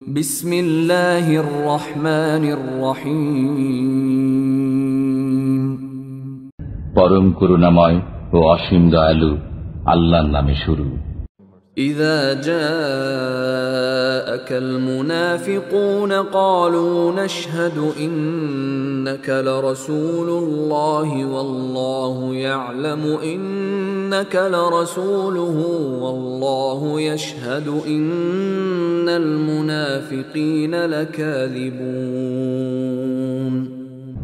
বিসমিল্লাহির রহমানির রহিম। পরম করুণাময় ও অসীম দয়ালু আল্লাহর নামে শুরু। إذا جاءك المنافقون قالوا نشهد إنك لرسول الله والله يعلم إنك لرسوله والله يشهد إن المنافقين لكاذبون।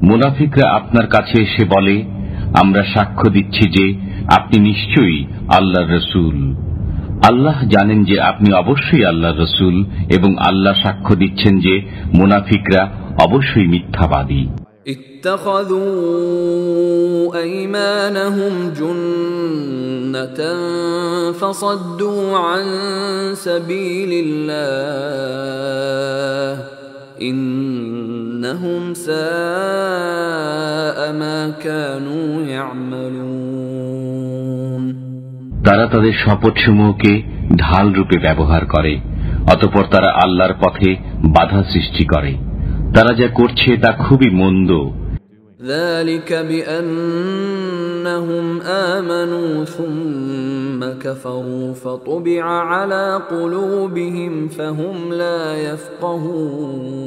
মুনাফিকরা আপনার কাছে এসে বলে, আমরা সাক্ষ্য দিচ্ছি যে আপনি নিশ্চয়ই আল্লাহর রাসূল। আল্লাহ জানেন যে আপনি অবশ্যই আল্লাহর রাসূল এবং আল্লাহ সাক্ষ্য দিচ্ছেন যে মুনাফিকরা অবশ্যই মিথ্যাবাদী। اتخذوا أيمانهم جنة فصدوا عن سبيل الله إنهم ساء ما كانوا يعملون। তারা তাদের শপথসমূহকে ঢাল রূপে ব্যবহার করে, অতঃপর তারা আল্লাহর পথে বাধা সৃষ্টি করে। তারা যা করছে তা খুবই মন্দ। ذلك بأنهم آمنوا ثم كفروا فطبع على قلوبهم فهم لا يفقهون।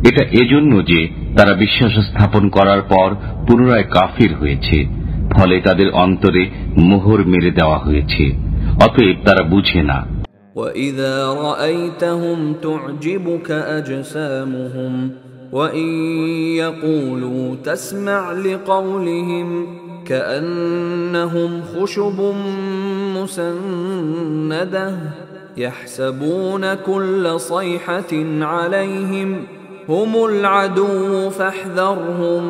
এটা এজন্য যে তারা বিশ্বাস স্থাপন করার পর পুনরায় কাফির হয়েছে, ফলে তাদের অন্তরে মোহর মেরে দেওয়া হয়েছে, অতএব তারা বুঝে না। وَإِذَا رَأَيْتَهُمْ تُعْجِبُكَ أَجْسَامُهُمْ وَإِنْ يَقُولُوا تَسْمَعْ لِقَوْلِهِمْ كَأَنَّهُمْ خُشُبٌ مُّسَنَّدَةٌ يَحْسَبُونَ كُلَّ صَيْحَةٍ عَلَيْهِمْ هُمُ الْعَدُوُّ فَاحْذَرْهُمْ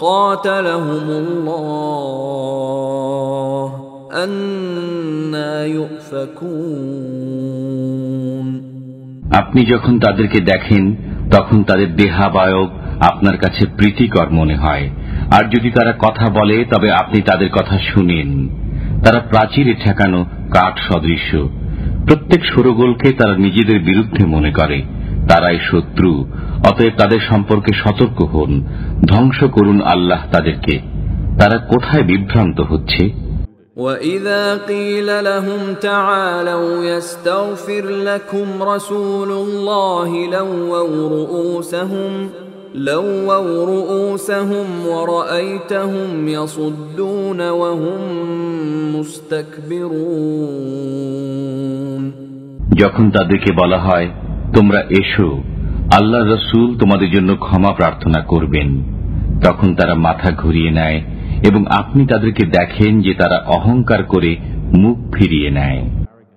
قَاتَلَهُمُ اللَّهُ أَنَّى يُؤْفَكُونَ। আপনি যখন তাদেরকে দেখেন তখন তাদের দেহাবয়ব আপনার কাছে প্রীতিকর মনে হয়, আর যদি তারা কথা বলে তবে আপনি তাদের কথা শুনেন। তারা প্রাচীরে ঠেকানো কাঠ সদৃশ্য, প্রত্যেক শোরগোলকে তারা নিজেদের বিরুদ্ধে মনে করে, তারাই শত্রু। অতএব তাদের সম্পর্কে সতর্ক হন, ধ্বংস করুন আল্লাহ তাদেরকে। তারা কোথায় বিভ্রান্ত হচ্ছে। وَإِذَا قِيلَ لَهُمْ تَعَالَوْا يَسْتَغْفِرْ لَكُمْ رَسُولُ اللَّهِ لَوَّوْا رُؤُوسَهُمْ وَرَأَيْتَهُمْ يَصُدُّونَ وَهُمْ مُسْتَكْبِرُونَ। যখন তাদেরকে বলা হয়, তোমরা এসো, আল্লাহর রাসূল তোমাদের জন্য ক্ষমা প্রার্থনা করবেন, তখন তারা মাথা ঘুরিয়ে নেয় এবং আপনি তাদেরকে দেখেন যে তারা অহংকার করে মুখ ফিরিয়ে নেয়।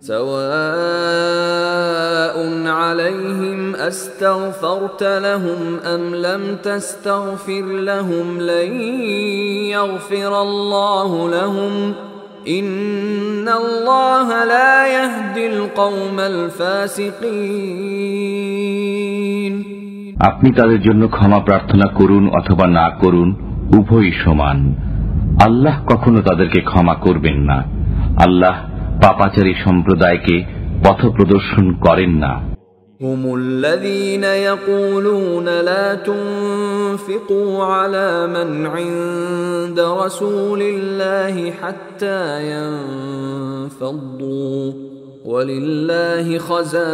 সাওয়াউন আলাইহিম আস্তাগফারতা লাহুম আম লাম তাস্তাগফির লাহুম লান ইয়াগফিরাল্লাহু লাহুম ইন্নাল্লাহা লা ইয়াহদিল কওমাল ফাসিকিন। আপনি তাদের জন্য ক্ষমা প্রার্থনা করুন অথবা না করুন, উভয়ই সমান। আল্লাহ কখনো তাদেরকে ক্ষমা করবেন না। আল্লাহ পাপাচারী সম্প্রদায়কে পথ প্রদর্শন করেন না। هم الذين يقولون لا تنفقوا على من عند رسول الله حتى ينفضوا ولله خزائن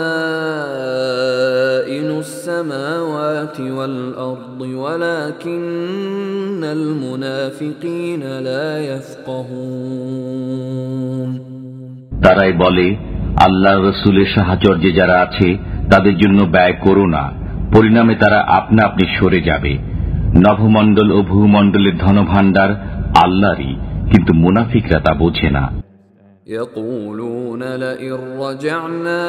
السماوات والأرض ولكن المنافقين لا يفقهون। তারাই বলে, আল্লাহর রাসূলের সাহচর্যে যারা আছে তাদের জন্য ব্যয় করো না, পরিণামে তারা আপনা আপনি সরে যাবে। নভমণ্ডল ও ভূমণ্ডলের ধনভাণ্ডার আল্লাহরই, কিন্তু মুনাফিকরা তা বোঝে না। يقولون لئن رجعنا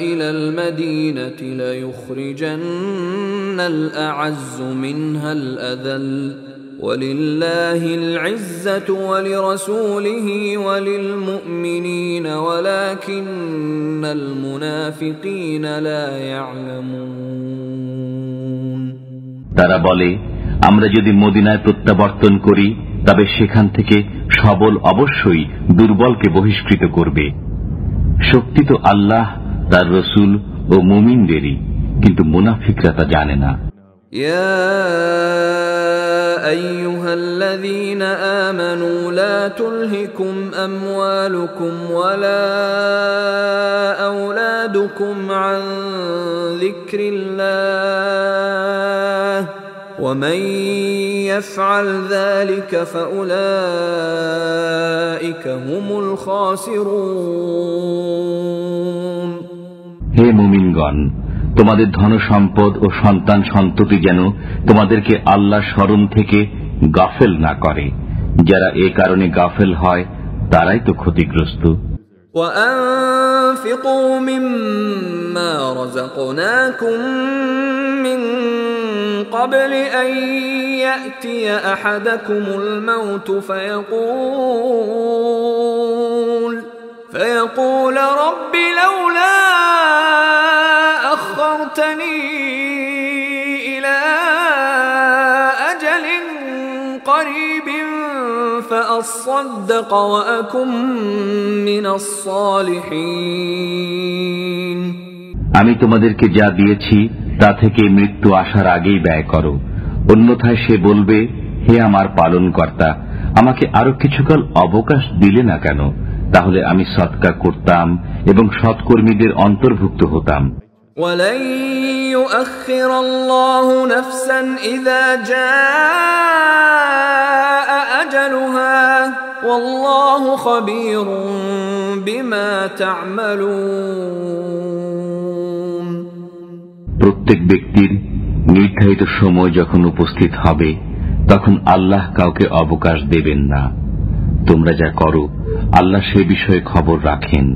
إلى المدينة ليخرجن الأعز منها الأذل ولله العزة ولرسوله وللمؤمنين ولكن المنافقين لا يعلمون। তারা বলে, আমরা যদি মদিনায় প্রত্যাবর্তন করি তবে সেখান থেকে সবল অবশ্যই দুর্বলকে বহিষ্কৃত করবে। শক্তি তো আল্লাহ, তার রসুল ও মুমিনদেরই, কিন্তু মুনাফিকরা তা জানে না। يا أيها الذين آمنوا لا تلهكم أموالكم ولا أولادكم عن ذكر الله ومن يفعل ذلك فأولئك هم الخاسرون। হে মুমিনগণ, তোমাদের ধন সম্পদ ও সন্তান সন্ততি যেন তোমাদেরকে আল্লাহর স্মরণ থেকে গাফেল না করে। যারা এ কারণে গাফেল হয় তারাই তো ক্ষতিগ্রস্ত। وأنفقوا مما رزقناكم من قبل أن يأتي أحدكم الموت فيقول رب لولا أخرتني إلى أجل قريب فأصدق وأكن من الصالحين। আমি তোমাদেরকে যা দিয়েছি তা থেকে মৃত্যু আসার আগেই ব্যয় করো, অন্যথায় সে বলবে, হে আমার পালনকর্তা, আমাকে আরো কিছুকাল অবকাশ দিলে না কেন? তাহলে আমি সদকা করতাম এবং সৎকর্মীদের অন্তর্ভুক্ত হতাম। وَلَن يُؤَخِّرَ اللَّهُ نَفْسًا إِذَا جَاءَ أَجَلُهَا وَاللَّهُ خَبِيرٌ بِمَا تَعْمَلُونَ। প্রত্যেক ব্যক্তির নির্ধারিত সময় যখন উপস্থিত হবে তখন আল্লাহ কাউকে অবকাশ দেবেন না। তোমরা যা করো আল্লাহ সে বিষয়ে খবর রাখেন।